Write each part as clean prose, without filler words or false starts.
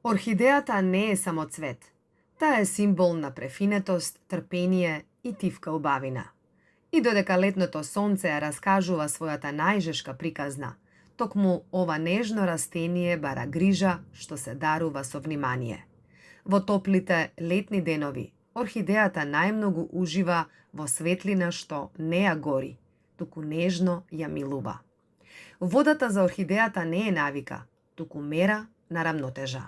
Орхидејата не е само цвет. Таа е символ на префинетост, трпение и тивка убавина. И додека летното сонце ја раскажува својата најжешка приказна, токму ова нежно растение бара грижа што се дарува со внимание. Во топлите летни денови, орхидејата најмногу ужива во светлина што не ја гори, туку нежно ја милува. Водата за орхидејата не е навика, туку мера на рамнотежа.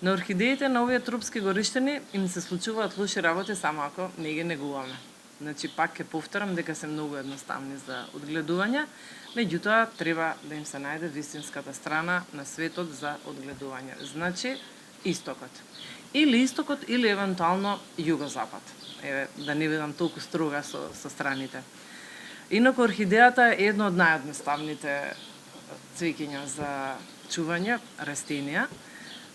На орхидеите на овие тропски гориштини им се случуваат лоши работи само ако не ги негуваме. Значи, пак ќе повторам дека се многу едноставни за одгледување, меѓутоа треба да им се најде вистинската страна на светот за одгледување. Значи, истокот. Или истокот, или евентуално југозапад. Еве, да не бидам толку строга со страните. Инаку орхидејата е едно од наједноставните цвеќиња за чување, растенија.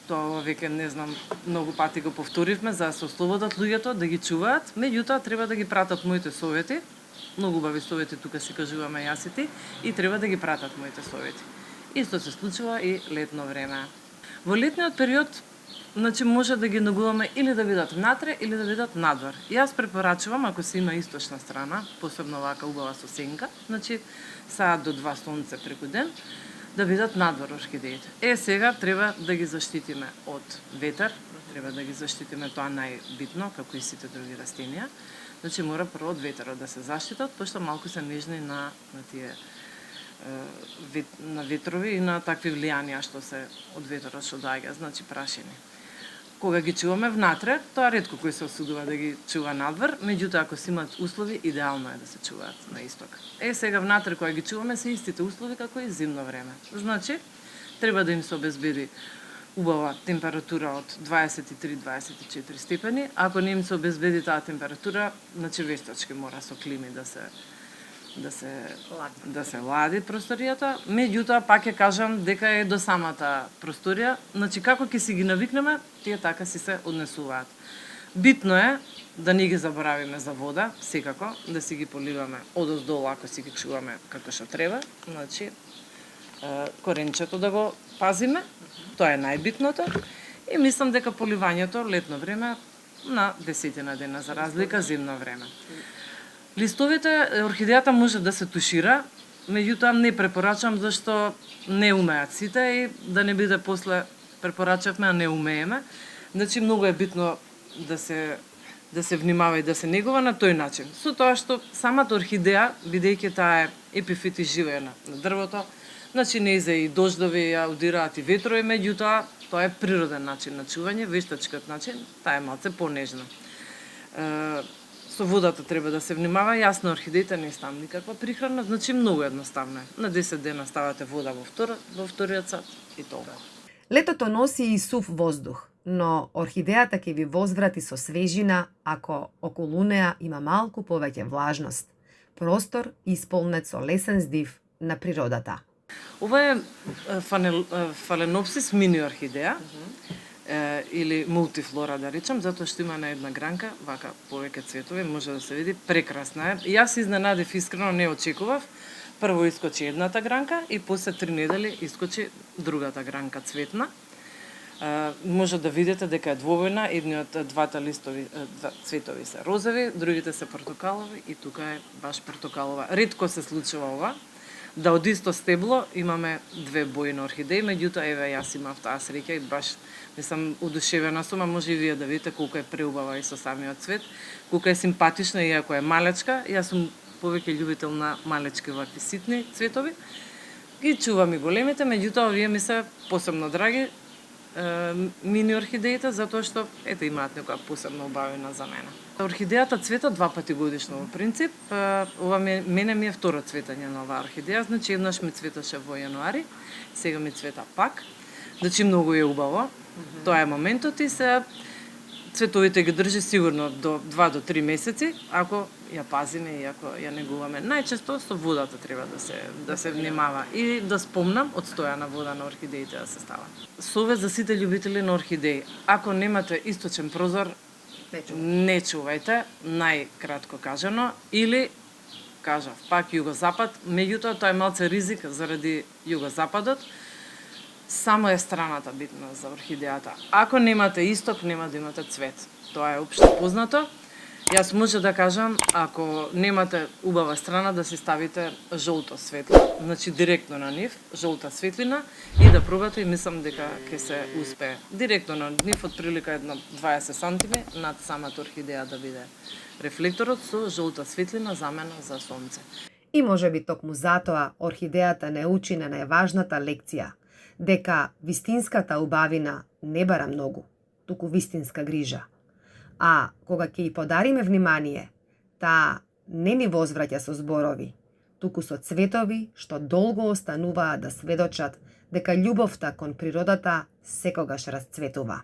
Тоа веќе не знам, многу пати го повторивме за да се ослободат луѓето да ги чуваат, меѓутоа треба да ги пратат моите совети. Многу убави совети тука си кажуваме јас и ти, и треба да ги пратат моите совети. Исто се случува и летно време. Во летниот период, значи може да ги негуваме или да бидат внатре или да бидат надвор. Јас препорачувам ако се има источна страна, посебно вака убава со сенка, значи саат до 2 сонце преку ден, да бидат надвор орхидеите. Сега треба да ги заштитиме од ветер, треба да ги заштитиме, тоа најбитно, како и сите други растенија. Значи мора прво од ветерот да се заштитат, пошто малку се нежни на тие на ветрови и на такви влијанија што се од ветерот што доаѓа, значи прашини. Кога ги чуваме внатре, тоа ретко кој се осудува да ги чува надвор, меѓутоа ако се имат услови, идеално е да се чуваат на исток. Сега внатре кога ги чуваме се истите услови како и зимно време. Значи, треба да им се обезбеди убава температура од 23-24 степени. Ако не им се обезбеди таа температура, значи вештачки мора со клими да се лади просторијата, меѓутоа пак ќе кажам дека е до самата просторија, значи како ќе си ги навикнеме, тие така си се однесуваат. Битно е да не ги заборавиме за вода, секако, да си ги поливаме одоздолу ако си ги чуваме како што треба, значи коренчето да го пазиме, тоа е најбитното, и мислам дека поливањето летно време на 10 дена за разлика зимно време. Листовите, орхидејата може да се тушира, меѓутоа не препорачам зашто не умеат сите и да не биде после препорачавме, а не умееме. Значи многу е битно да се внимава и да се негува на тој начин. Со тоа што самата орхидеја, бидејќи таа е епифит и живее на дрвото, значи неизе и дождови ја удираат и ветрови, меѓутоа тоа е природен начин на чување, вештачкиот начин, таа е малце понежна. Со водата треба да се внимава, јас на орхидеите не ставам никаква прихрана, значи многу едноставно е. На 10 дена ставате вода во вториот сат и толку. Летото носи и сув воздух, но орхидејата ќе ви возврати со свежина ако околу неа има малку повеќе влажност. Простор исполнет со лесен здив на природата. Ова е фаленопсис мини орхидеја, или мултифлора да речам, затоа што има на една гранка, вака повеќе цветови, може да се види, прекрасна е. Јас изненадив искрено, не очекував. Прво искочи едната гранка и после 3 недели искочи другата гранка цветна. Може да видите дека е двобојна, едниот двата листови цветови се розови, другите се портокалови и тука е баш портокалова. Ретко се случува ова, да од исто стебло имаме две бои на орхидеи, меѓутоа еве јас имав таа среќа и баш не сум одушевена со, може и вие да видите колку е преубава и со самиот цвет, колку е симпатична иако е малечка. Јас сум повеќе љубител на малечки вакви ситни цветови. Ги чувам и големите, меѓутоа овие ми се посебно драги мини орхидеите, затоа што ете имаат некоја посебна убавина за мене. Орхидејата цвета 2 пати годишно во принцип. Ова мене ми е второ цветање на оваа орхидеја, значи еднаш ми цветаше во јануари, сега ми цвета пак. Значи многу е убаво. Тоа е моментот и се цветовите ги држи сигурно до 2 до 3 месеци, ако ја пазиме и ако ја негуваме. Најчесто со водата треба да се внимава и да спомнам од стојана вода на орхидеите да се става. Совет за сите љубители на орхидеи. Ако немате источен прозор, не чувајте, најкратко кажано, или кажав, пак југозапад, меѓутоа тоа е малце ризик заради југозападот. само е страната битна за орхидејата. Ако немате исток, нема да имате цвет. Тоа е општо познато. Јас може да кажам, ако немате убава страна, да си ставите жолто светло, значи директно на нив, жолта светлина, и да пробате, и мислам дека ќе се успее. Директно на нив, од прилика едно 20 сантими, над самата орхидеја да биде рефлекторот со жолта светлина замена за сонце. И може би токму затоа орхидејата не учи на најважната лекција, дека вистинската убавина не бара многу, туку вистинска грижа. А кога ќе ја подариме внимание, таа не ни возвраќа со зборови, туку со цветови што долго остануваат да сведочат дека љубовта кон природата секогаш расцветува.